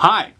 Hi.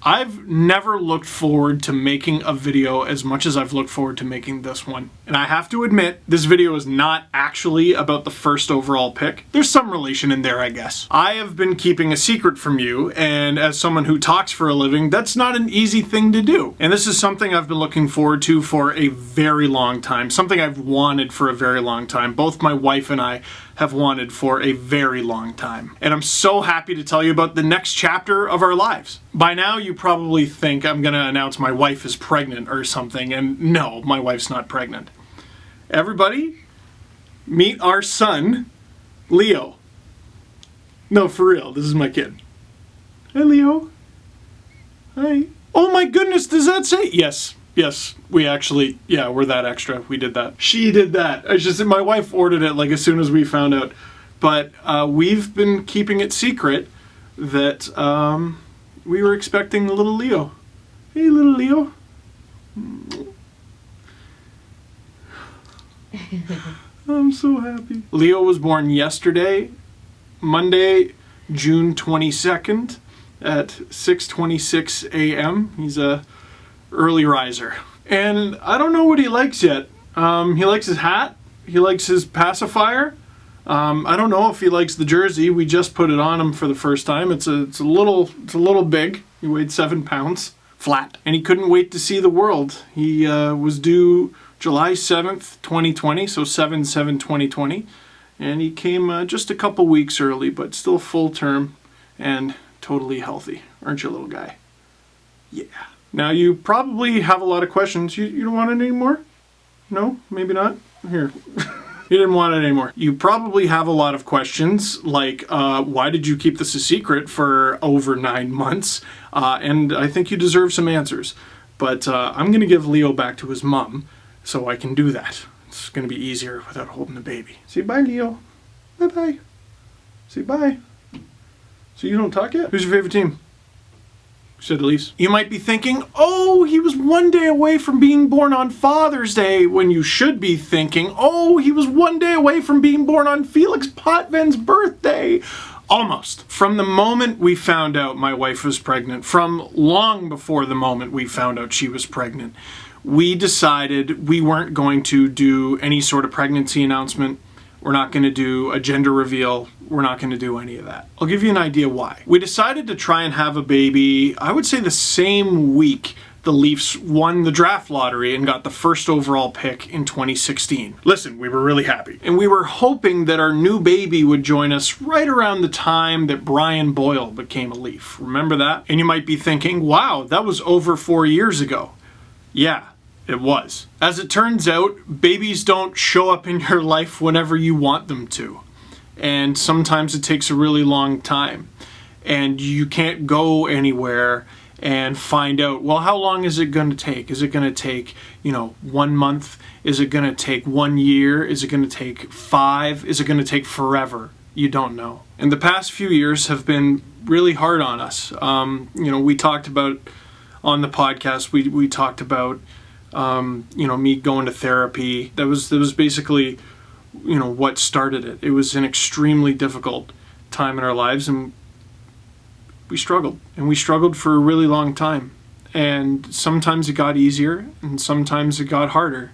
I've never looked forward to making a video as much as I've looked forward to making this one. And I have to admit, this video is not actually about the first overall pick. There's some relation in there, I guess. I have been keeping a secret from you, and as someone who talks for a living, that's not an easy thing to do. And this is something I've been looking forward to for a very long time, something I've wanted for a very long time. Both my wife and I have wanted for a very long time. And I'm so happy to tell you about the next chapter of our lives. By now you probably think I'm gonna announce my wife is pregnant or something, and no, my wife's not pregnant. Everybody, meet our son, Leo. No, for real, this is my kid. Hi, Leo. Hi. Oh my goodness, does that say? Yes, we actually, we're that extra. We did that. She did that. I just, my wife ordered it like as soon as we found out. But we've been keeping it secret that we were expecting little Leo. Hey, little Leo. I'm so happy. Leo was born yesterday, Monday, June 22nd at 6:26 a.m. He's a early riser. And I don't know what he likes yet. He likes his hat. He likes his pacifier. I don't know if he likes the jersey. We just put it on him for the first time. It's a little big. He weighed 7 pounds flat, and he couldn't wait to see the world. He was due July 7th, 2020, so 7/7/2020, and he came just a couple weeks early, but still full term and totally healthy. Aren't you, little guy? Yeah. Now you probably have a lot of questions. You don't want it anymore? No? Maybe not? Here. You didn't want it anymore. You probably have a lot of questions like, why did you keep this a secret for over 9 months? And I think you deserve some answers. But I'm going to give Leo back to his mom so I can do that. It's going to be easier without holding the baby. Say bye, Leo. Bye-bye. Say bye. So you don't talk yet? Who's your favorite team? Said Elise. You might be thinking, oh, he was 1 day away from being born on Father's Day, when you should be thinking, oh, he was 1 day away from being born on Felix Potvin's birthday. Almost. From the moment we found out my wife was pregnant, from long before the moment we found out she was pregnant, we decided we weren't going to do any sort of pregnancy announcement. We're not going to do a gender reveal. We're not going to do any of that. I'll give you an idea why. We decided to try and have a baby, I would say the same week the Leafs won the draft lottery and got the first overall pick in 2016. Listen, we were really happy. And we were hoping that our new baby would join us right around the time that Brian Boyle became a Leaf. Remember that? And you might be thinking, wow, that was over 4 years ago. Yeah. It was. As it turns out, babies don't show up in your life whenever you want them to. And sometimes it takes a really long time. And you can't go anywhere and find out, well, how long is it going to take? Is it going to take, 1 month? Is it going to take 1 year? Is it going to take 5? Is it going to take forever? You don't know. And the past few years have been really hard on us. We talked about, on the podcast, we talked about me going to therapy. That was basically, what started it. It was an extremely difficult time in our lives, and we struggled for a really long time. And sometimes it got easier, and sometimes it got harder,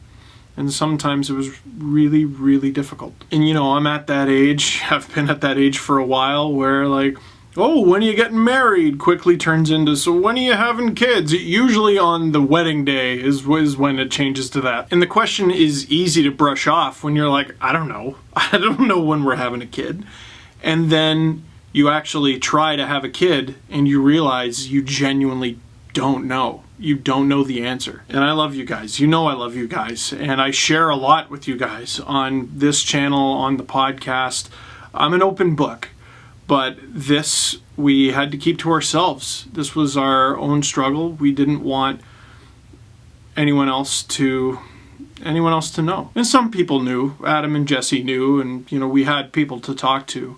and sometimes it was really, really difficult. And I'm at that age, I've been at that age for a while, where like, oh, when are you getting married? Quickly turns into, so when are you having kids? Usually on the wedding day is when it changes to that. And the question is easy to brush off when you're like, I don't know. I don't know when we're having a kid. And then you actually try to have a kid and you realize you genuinely don't know. You don't know the answer. And I love you guys. I love you guys. And I share a lot with you guys on this channel, on the podcast. I'm an open book. But this, we had to keep to ourselves. This was our own struggle. We didn't want anyone else to know. And some people knew. Adam and Jesse knew, and we had people to talk to.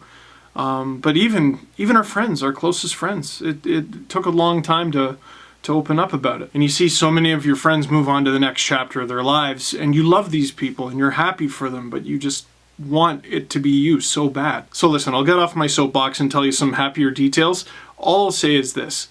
But even our friends, our closest friends, it took a long time to open up about it. And you see so many of your friends move on to the next chapter of their lives, and you love these people and you're happy for them, but you just want it to be you so bad. So listen, I'll get off my soapbox and tell you some happier details. All I'll say is this.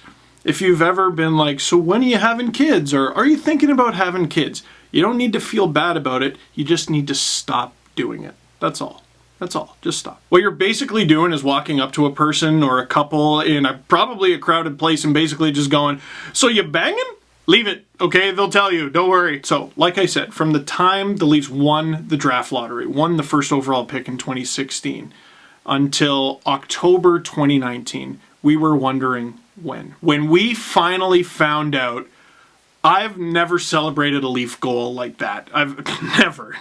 If you've ever been like, so when are you having kids? Or are you thinking about having kids? You don't need to feel bad about it. You just need to stop doing it. That's all. That's all. Just stop. What you're basically doing is walking up to a person or a couple in probably a crowded place and basically just going, so you banging? Leave it, okay? They'll tell you, don't worry. So, like I said, from the time the Leafs won the draft lottery, won the first overall pick in 2016, until October 2019, we were wondering when. When we finally found out, I've never celebrated a Leaf goal like that. I've never.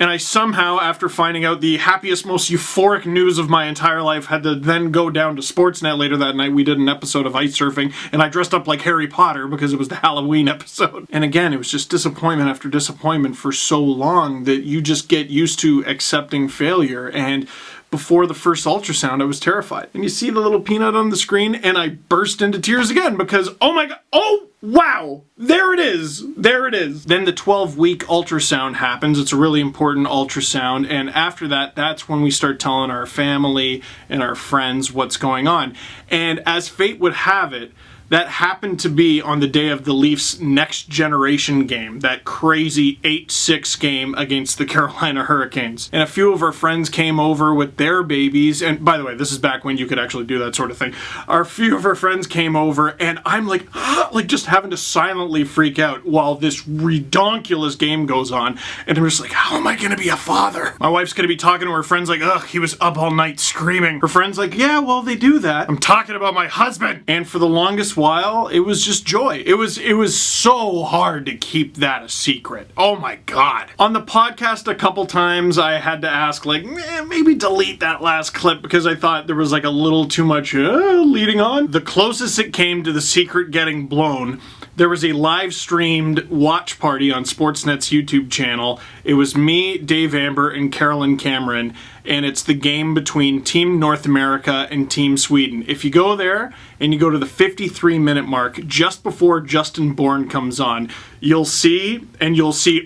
And I somehow, after finding out the happiest, most euphoric news of my entire life, had to then go down to Sportsnet later that night. We did an episode of ice surfing, and I dressed up like Harry Potter because it was the Halloween episode. And again, it was just disappointment after disappointment for so long that you just get used to accepting failure. And before the first ultrasound, I was terrified. And you see the little peanut on the screen, and I burst into tears again because, oh my God, oh, wow, there it is. There it is. Then the 12-week ultrasound happens. It's a really important ultrasound. And after that, that's when we start telling our family and our friends what's going on. And as fate would have it, that happened to be on the day of the Leafs' next generation game, that crazy 8-6 game against the Carolina Hurricanes. And a few of our friends came over with their babies, and by the way, this is back when you could actually do that sort of thing. A few of our friends came over, and I'm like, like just having to silently freak out while this redonkulous game goes on. And I'm just like, how am I gonna be a father? My wife's gonna be talking to her friends like, ugh, he was up all night screaming. Her friend's like, yeah, well, they do that. I'm talking about my husband. And for the longest while, it was just joy. It was so hard to keep that a secret. Oh my God. On the podcast a couple times, I had to ask, like, maybe delete that last clip because I thought there was like a little too much leading on. The closest it came to the secret getting blown, there was a live streamed watch party on Sportsnet's YouTube channel. It was me, Dave Amber, and Carolyn Cameron, and it's the game between Team North America and Team Sweden. If you go there and you go to the 53-minute mark, just before Justin Bourne comes on, you'll see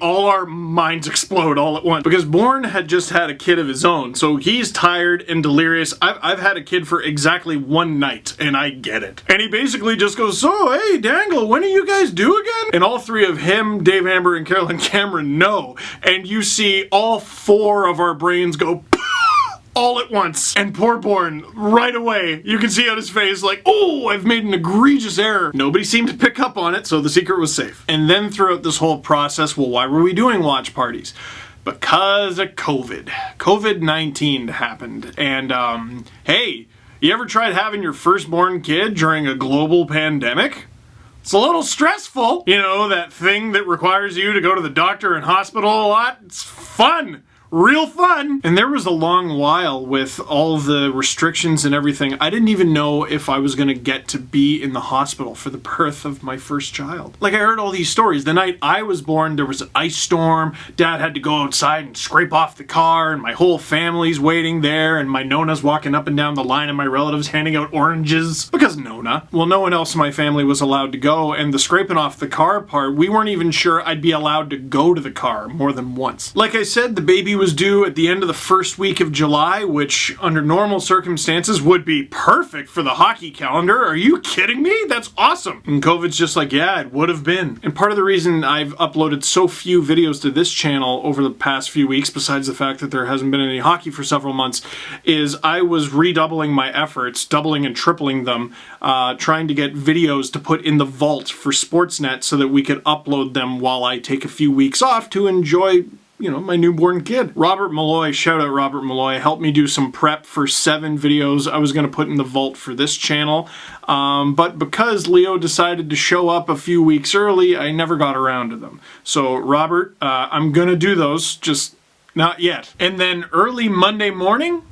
all our minds explode all at once. Because Bourne had just had a kid of his own, so he's tired and delirious. I've had a kid for exactly one night, and I get it. And he basically just goes, so, hey, Dangle, when are you guys due again? And all three of him, Dave Amber, and Carolyn Cameron know. And you see all four of our brains go all at once. And poor Bourne, right away, you can see on his face like, oh, I've made an egregious error. Nobody seemed to pick up on it, so the secret was safe. And then throughout this whole process, well, why were we doing watch parties? Because of COVID. COVID-19 happened. And, hey, you ever tried having your firstborn kid during a global pandemic? It's a little stressful. You know, that thing that requires you to go to the doctor and hospital a lot? It's fun. Real fun. And there was a long while with all the restrictions and everything. I didn't even know if I was going to get to be in the hospital for the birth of my first child. Like, I heard all these stories. The night I was born, there was an ice storm. Dad had to go outside and scrape off the car, and my whole family's waiting there, and my Nona's walking up and down the line, and my relatives handing out oranges. Because Nona. Well, no one else in my family was allowed to go, and the scraping off the car part, we weren't even sure I'd be allowed to go to the car more than once. Like I said, the baby was due at the end of the first week of July, which under normal circumstances would be perfect for the hockey calendar. Are you kidding me? That's awesome. And COVID's just like, yeah, it would have been. And part of the reason I've uploaded so few videos to this channel over the past few weeks, besides the fact that there hasn't been any hockey for several months, is I was redoubling my efforts, doubling and tripling them, trying to get videos to put in the vault for Sportsnet so that we could upload them while I take a few weeks off to enjoy, you know, my newborn kid. Robert Malloy, shout out Robert Malloy, helped me do some prep for 7 videos I was going to put in the vault for this channel. But because Leo decided to show up a few weeks early, I never got around to them. So Robert, I'm going to do those, just not yet. And then early Monday morning,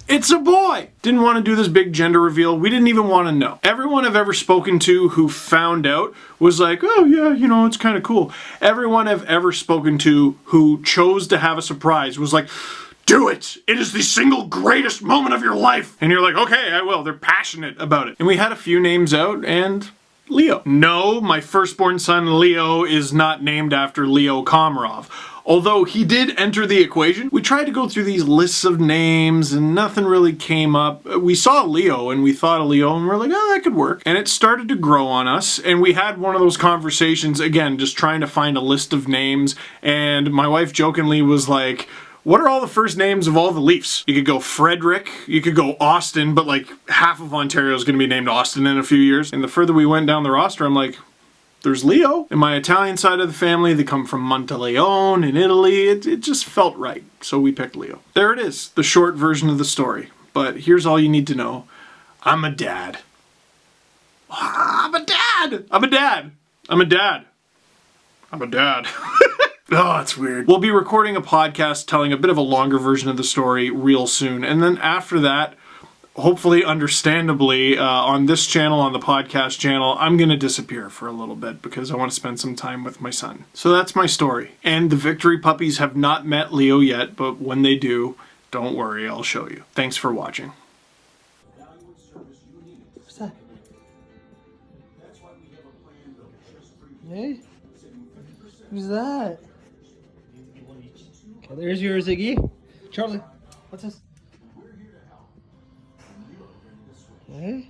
it's a boy! Didn't want to do this big gender reveal. We didn't even want to know. Everyone I've ever spoken to who found out was like, oh yeah, you know, it's kind of cool. Everyone I've ever spoken to who chose to have a surprise was like, do it! It is the single greatest moment of your life! And you're like, okay, I will. They're passionate about it. And we had a few names out, and Leo. No, my firstborn son Leo is not named after Leo Komarov. Although he did enter the equation. We tried to go through these lists of names and nothing really came up. We saw Leo and we thought of Leo and we're like, oh, that could work. And it started to grow on us. And we had one of those conversations, again, just trying to find a list of names. And my wife jokingly was like, what are all the first names of all the Leafs? You could go Frederick, you could go Austin, but like half of Ontario is going to be named Austin in a few years. And the further we went down the roster, I'm like, there's Leo. In my Italian side of the family, they come from Monteleone in Italy. It just felt right, so we picked Leo. There it is, the short version of the story. But here's all you need to know. I'm a dad. I'm a dad! I'm a dad! I'm a dad! I'm a dad. Oh, it's weird. We'll be recording a podcast telling a bit of a longer version of the story real soon. And then after that, hopefully understandably, on this channel, on the podcast channel, I'm going to disappear for a little bit because I want to spend some time with my son. So that's my story. And the Victory Puppies have not met Leo yet, but when they do, don't worry, I'll show you. Thanks for watching. What's that? Hey? Who's that? Okay, there's yours, Iggy. Charlie, what's this? Hey?